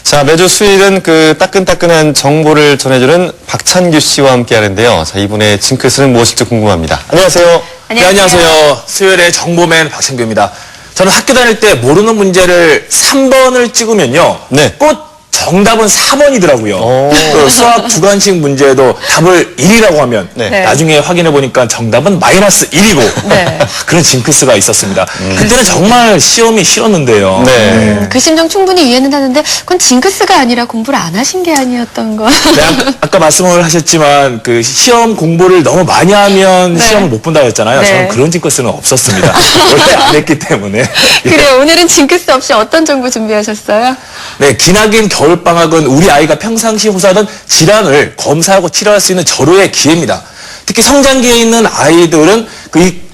자, 매주 수요일은 그 따끈따끈한 정보를 전해주는 박찬규 씨와 함께 하는데요. 자, 이분의 징크스는 무엇일지 궁금합니다. 안녕하세요. 네, 안녕하세요. 수요일의 정보맨 박찬규입니다. 저는 학교 다닐 때 모르는 문제를 3번을 찍으면요. 네. 꼭 정답은 4번이더라고요. 그 수학 주관식 문제도 답을 1이라고 하면 네. 나중에 확인해 보니까 정답은 -1이고 네. 그런 징크스가 있었습니다. 그때는 정말 시험이 싫었는데요. 네. 그 심정 충분히 이해는 하는데 그건 징크스가 아니라 공부를 안 하신 게 아니었던 거. 네, 아까 말씀을 하셨지만 그 시험 공부를 너무 많이 하면 네. 시험을 못 본다고 했잖아요. 네. 저는 그런 징크스는 없었습니다. 원래 안 했기 때문에. 그래요. 오늘은 징크스 없이 어떤 정보 준비하셨어요? 네, 기나긴 겨울방학은 우리 아이가 평상시 호소하던 질환을 검사하고 치료할 수 있는 절호의 기회입니다. 특히 성장기에 있는 아이들은 그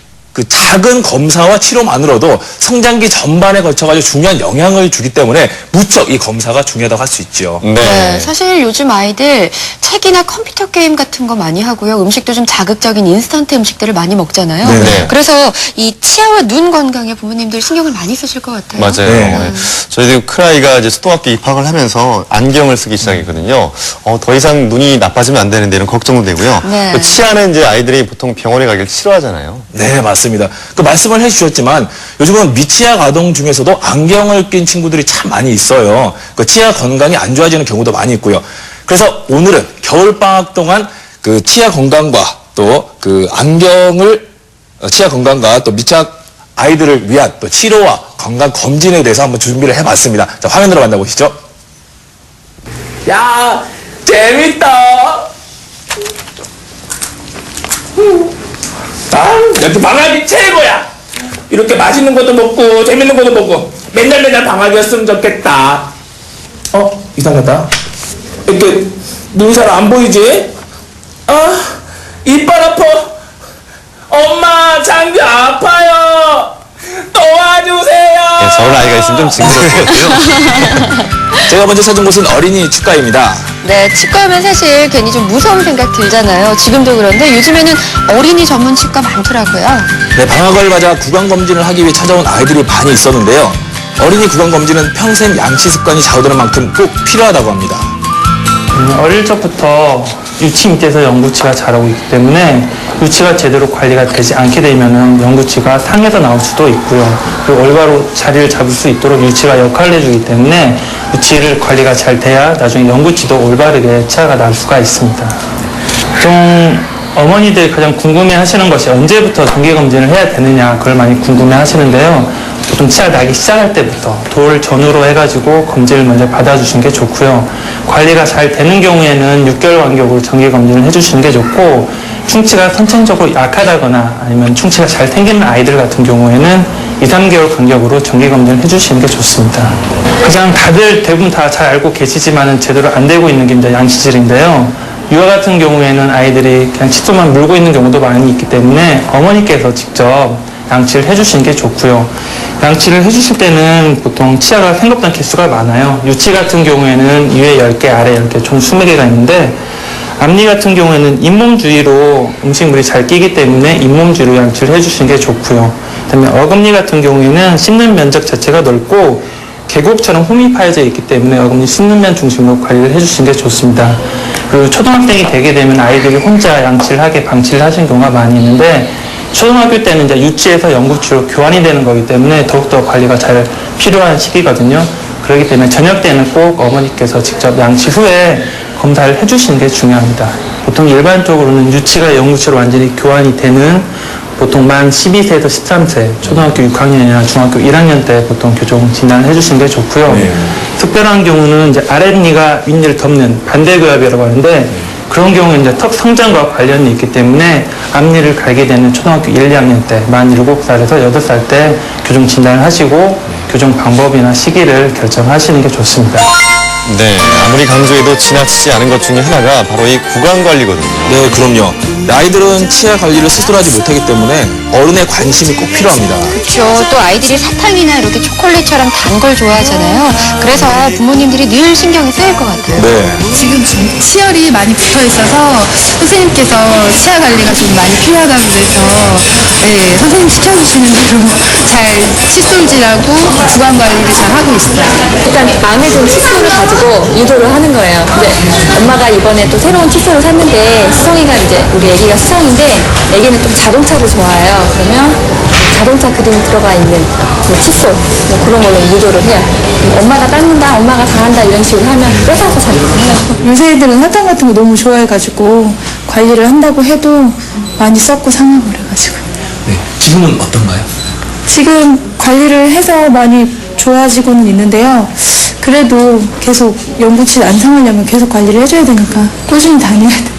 작은 검사와 치료만으로도 성장기 전반에 걸쳐가지고 중요한 영향을 주기 때문에 무척 이 검사가 중요하다고 할 수 있죠. 네, 사실 요즘 아이들 책이나 컴퓨터 게임 같은 거 많이 하고요. 음식도 좀 자극적인 인스턴트 음식들을 많이 먹잖아요. 네. 그래서 이 치아와 눈 건강에 부모님들 신경을 많이 쓰실 것 같아요. 맞아요. 네. 저희도 큰아이가 이제 초등학교 입학을 하면서 안경을 쓰기 시작했거든요. 더 이상 눈이 나빠지면 안 되는데 이런 걱정도 되고요. 네. 또 치아는 이제 아이들이 보통 병원에 가길 싫어하잖아요. 네, 맞습니다. 그 말씀을 해주셨지만 요즘은 미치학 아동 중에서도 안경을 낀 친구들이 참 많이 있어요. 그 치아 건강이 안 좋아지는 경우도 많이 있고요. 그래서 오늘은 겨울방학 동안 그 치아 건강과 또 그 치아 건강과 또 미치학 아이들을 위한 또 치료와 건강 검진에 대해서 한번 준비를 해봤습니다. 자, 화면으로 만나보시죠. 야, 재밌다. 여기 방학이 최고야. 이렇게 맛있는 것도 먹고 재밌는 것도 먹고 맨날 방학이었으면 좋겠다. 이상하다. 이렇게 눈살 안 보이지? 이빨 아파. 엄마, 장기 아파요. 도와주세요. 네, 저런 아이가 있으면 좀 징그러울 것 같아요. 제가 먼저 찾은 곳은 어린이 치과입니다. 네, 치과하면 사실 괜히 좀 무서운 생각 들잖아요. 지금도 그런데 요즘에는 어린이 전문 치과 많더라고요. 네, 방학을 맞아 구강검진을 하기 위해 찾아온 아이들이 많이 있었는데요. 어린이 구강검진은 평생 양치 습관이 좌우되는 만큼 꼭 필요하다고 합니다. 어릴 적부터 유치 밑에서 영구치가 자라고 있기 때문에 유치가 제대로 관리가 되지 않게 되면 영구치가 상해서 나올 수도 있고요. 그리고 올바로 자리를 잡을 수 있도록 유치가 역할을 해주기 때문에 유치를 관리가 잘 돼야 나중에 영구치도 올바르게 치아가 날 수가 있습니다. 보통 어머니들이 가장 궁금해 하시는 것이 언제부터 정기검진을 해야 되느냐 그걸 많이 궁금해 하시는데요. 보통 치아 나기 시작할 때부터 돌 전후로 해가지고 검진을 먼저 받아주시는 게 좋고요. 관리가 잘 되는 경우에는 6개월 간격으로 정기검진을 해주시는 게 좋고 충치가 선천적으로 약하다거나 아니면 충치가 잘 생기는 아이들 같은 경우에는 2, 3개월 간격으로 정기검진을 해주시는 게 좋습니다. 가장 다들 대부분 다 잘 알고 계시지만은 제대로 안 되고 있는 게 이제 양치질인데요. 유아 같은 경우에는 아이들이 그냥 칫솔만 물고 있는 경우도 많이 있기 때문에 어머니께서 직접 양치를 해주시는 게 좋고요. 양치를 해주실 때는 보통 치아가 생각보다 개수가 많아요. 유치 같은 경우에는 위에 10개, 아래 10개, 총 20개가 있는데 앞니 같은 경우에는 잇몸 주위로 음식물이 잘 끼기 때문에 잇몸 주위로 양치를 해주시는 게 좋고요. 그다음에 어금니 같은 경우에는 씹는 면적 자체가 넓고 계곡처럼 홈이 파여져 있기 때문에 어금니 씹는 면 중심으로 관리를 해주시는 게 좋습니다. 그리고 초등학생이 되게 되면 아이들이 혼자 양치를 하게 방치를 하시는 경우가 많이 있는데 초등학교 때는 이제 유치에서 영구치로 교환이 되는 거기 때문에 더욱더 관리가 잘 필요한 시기거든요. 그렇기 때문에 저녁 때는 꼭 어머니께서 직접 양치 후에 검사를 해주시는 게 중요합니다. 보통 일반적으로는 유치가 영구치로 완전히 교환이 되는 보통 만 12세에서 13세, 초등학교 6학년이나 중학교 1학년 때 보통 교정 진단을 해주시는 게 좋고요. 네. 특별한 경우는 이제 아랫니가 윗니를 덮는 반대교합이라고 하는데 그런 경우는 이제 턱 성장과 관련이 있기 때문에 앞니를 갈게 되는 초등학교 1, 2학년 때 만 7살에서 8살 때 교정 진단을 하시고 교정 방법이나 시기를 결정하시는 게 좋습니다. 네, 아무리 강조해도 지나치지 않은 것 중에 하나가 바로 이 구강관리거든요. 네, 그럼요. 아이들은 치아 관리를 스스로 하지 못하기 때문에 어른의 관심이 꼭 필요합니다. 그렇죠. 또 아이들이 사탕이나 이렇게 초콜릿처럼 단 걸 좋아하잖아요. 그래서 부모님들이 늘 신경이 쓰일 것 같아요. 네. 지금 치열이 많이 붙어 있어서 선생님께서 치아 관리가 좀 많이 필요하다고 그래서 네, 선생님 시켜주시는 대로 잘 칫솔질하고 구강 관리를 잘 하고 있어요. 일단 마음에 드는 칫솔을 가지고 해가지고 유도를 하는 거예요. 이제 엄마가 이번에 또 새로운 칫솔을 샀는데 수성이가 이제 우리 애기가 수성인데 애기는 좀 자동차를 좋아해요. 그러면 자동차 그림이 들어가 있는 뭐 칫솔 뭐 그런 걸로 유도를 해요. 엄마가 닦는다, 엄마가 다 한다 이런 식으로 하면 뺏어서 잘 해요. 요새 애들은 사탕 같은 거 너무 좋아해가지고 관리를 한다고 해도 많이 썩고 상하고 그래가지고 네. 지금은 어떤가요? 지금 관리를 해서 많이 좋아지고는 있는데요. 그래도 계속 연구치 안 상하려면 계속 관리를 해줘야 되니까 꾸준히 다녀야 돼요.